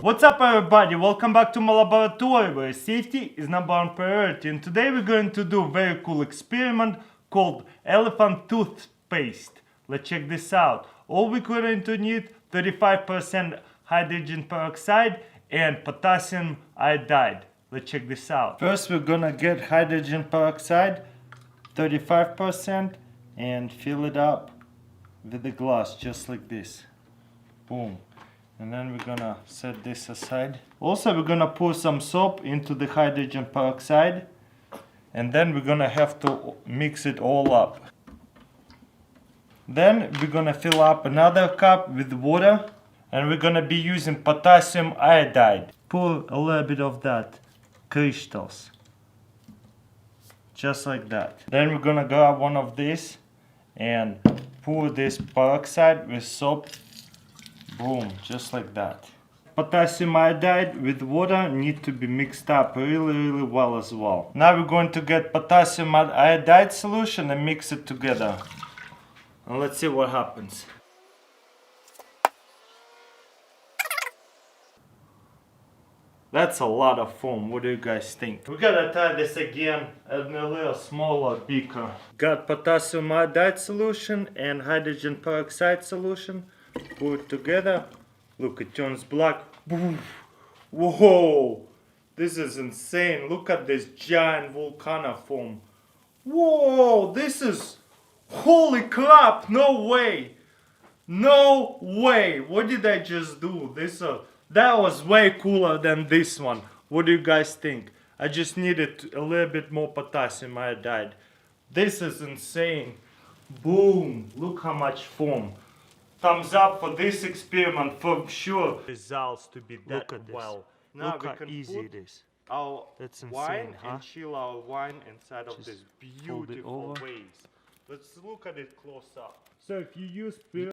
What's up everybody, welcome back to my laboratory where safety is number one priority, and today we're going to do a very cool experiment called elephant toothpaste. Let's check this out. All we're going to need 35% hydrogen peroxide and potassium iodide. Let's check this out. First we're gonna get hydrogen peroxide 35% and fill it up with the glass just like this. Boom. And then we're gonna set this aside. Also we're gonna pour some soap into the hydrogen peroxide, and then we're gonna have to mix it all up. Then we're gonna fill up another cup with water, and we're gonna be using potassium iodide. Pour a little bit of that, crystals. Just like that. Then we're gonna grab one of these and pour this peroxide with soap. Boom, just like that. Potassium iodide with water need to be mixed up really well as well. Now we're going to get potassium iodide solution and mix it together. And let's see what happens. That's a lot of foam. What do you guys think? We gotta try this again in a little smaller beaker. Got potassium iodide solution and hydrogen peroxide solution. Put it together. Look, it turns black. Boom. Whoa! This is insane. Look at this giant volcano foam. Whoa! This is... Holy crap! No way! No way! What did I just do? That was way cooler than this one. What do you guys think? I just needed a little bit more potassium iodide. This is insane. Boom! Look how much foam. Thumbs up for this experiment for sure. Results to be that well. Now Look we how can easy put it is. our That's wine insane, huh? and chill our wine inside of Just this fold it beautiful over. vase. Let's look at it close up. So if you use